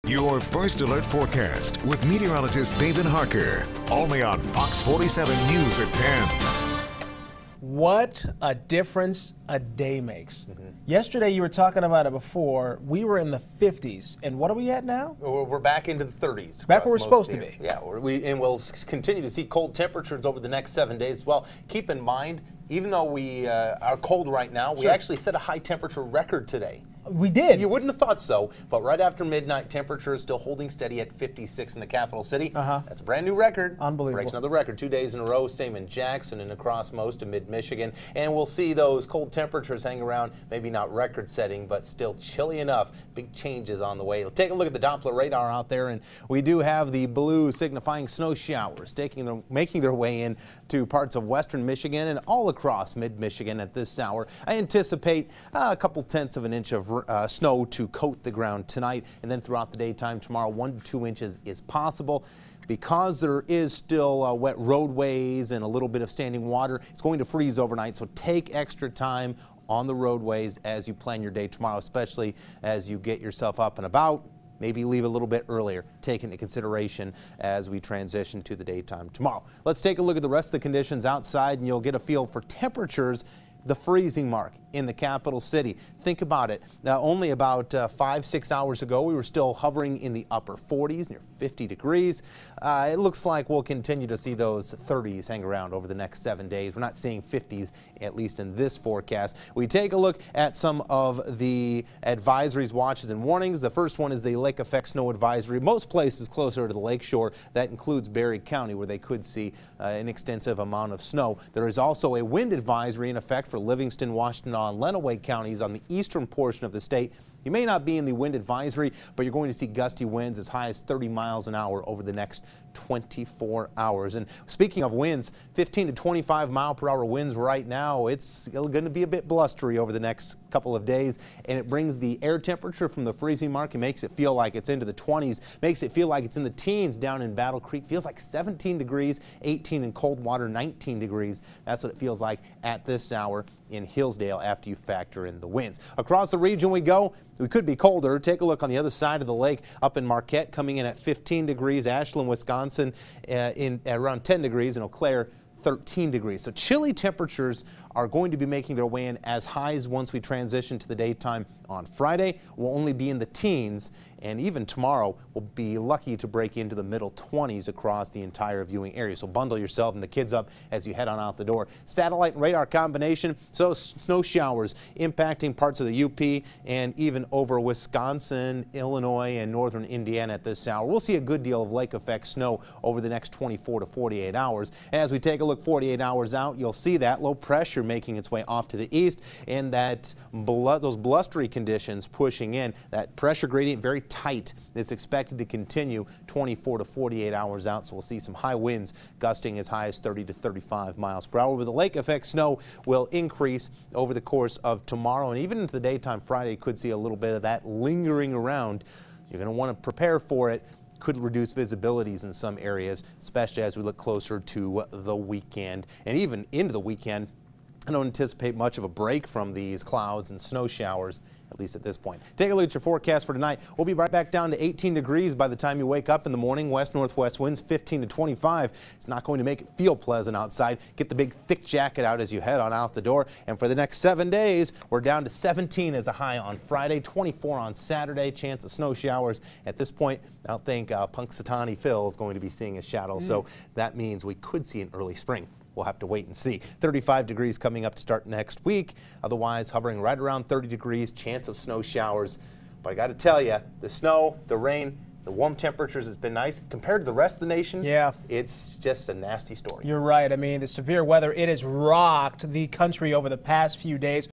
Your first alert forecast with meteorologist David Harker, only on Fox 47 News at 10. What a difference a day makes. Yesterday, you were talking about it before. We were in the 50s, and what are we at now? We're back into the 30s. Back where we're supposed to be. Yeah, we'll continue to see cold temperatures over the next 7 days as well. Keep in mind, even though we are cold right now, we actually set a high temperature record today. We did. You wouldn't have thought so, but right after midnight, temperature is still holding steady at 56 in the capital city. That's a brand new record. Unbelievable. Breaks another record 2 days in a row. Same in Jackson and across most of mid-Michigan. And we'll see those cold temperatures hang around, maybe not record-setting, but still chilly enough. Big changes on the way. Take a look at the Doppler radar out there, and we do have the blue signifying snow showers making their way in to parts of western Michigan and all across mid-Michigan at this hour. I anticipate a couple tenths of an inch of snow to coat the ground tonight, and then throughout the daytime tomorrow 1 to 2 inches is possible. Because there is still wet roadways and a little bit of standing water, it's going to freeze overnight, so take extra time on the roadways as you plan your day tomorrow, especially as you get yourself up and about. Maybe leave a little bit earlier, take into consideration as we transition to the daytime tomorrow. Let's take a look at the rest of the conditions outside, and you'll get a feel for temperatures. The freezing mark in the capital city. Think about it. Only about 5-6 hours ago, we were still hovering in the upper 40s, near 50 degrees. It looks like we'll continue to see those 30s hang around over the next 7 days. We're not seeing 50s, at least in this forecast. We take a look at some of the advisories, watches, and warnings. The first one is the lake effect snow advisory. Most places closer to the lakeshore. That includes Berry County, where they could see an extensive amount of snow. There is also a wind advisory in effect for Livingston, Washington, and Lenawee counties on the eastern portion of the state. You may not be in the wind advisory, but you're going to see gusty winds as high as 30 miles an hour over the next 24 hours. And speaking of winds, 15 to 25 mile per hour winds right now. It's going to be a bit blustery over the next couple of days, and it brings the air temperature from the freezing mark and makes it feel like it's into the 20s, makes it feel like it's in the teens down in Battle Creek. Feels like 17 degrees, 18 in Coldwater, 19 degrees. That's what it feels like at this hour in Hillsdale after you factor in the winds. Across the region we go. We could be colder. Take a look on the other side of the lake up in Marquette, coming in at 15 degrees. Ashland, Wisconsin in around 10 degrees, and Eau Claire 13 degrees. So chilly temperatures are going to be making their way in as highs once we transition to the daytime on Friday. We'll only be in the teens, and even tomorrow we'll be lucky to break into the middle 20s across the entire viewing area. So bundle yourself and the kids up as you head on out the door. Satellite and radar combination, so snow showers impacting parts of the UP and even over Wisconsin, Illinois, and northern Indiana at this hour. We'll see a good deal of lake effect snow over the next 24 to 48 hours. And as we take a look 48 hours out, you'll see that low pressure making its way off to the east, and that those blustery conditions pushing in. That pressure gradient very tight. It's expected to continue 24 to 48 hours out, so we'll see some high winds gusting as high as 30 to 35 miles per hour. But the lake effect snow will increase over the course of tomorrow, and even into the daytime Friday, you could see a little bit of that lingering around. You're going to want to prepare for it. Could reduce visibilities in some areas, especially as we look closer to the weekend and even into the weekend. I don't anticipate much of a break from these clouds and snow showers, at least at this point. Take a look at your forecast for tonight. We'll be right back down to 18 degrees by the time you wake up in the morning. West-northwest winds 15 to 25. It's not going to make it feel pleasant outside. Get the big thick jacket out as you head on out the door. And for the next 7 days, we're down to 17 as a high on Friday, 24 on Saturday. Chance of snow showers. At this point, I don't think Punxsutawney Phil is going to be seeing a shadow, so that means we could see an early spring. We'll have to wait and see. 35 degrees coming up to start next week. Otherwise, hovering right around 30 degrees, chance of snow showers. But I got to tell you, the snow, the rain, the warm temperatures has been nice. Compared to the rest of the nation, yeah, it's just a nasty story. You're right. I mean, the severe weather, it has rocked the country over the past few days.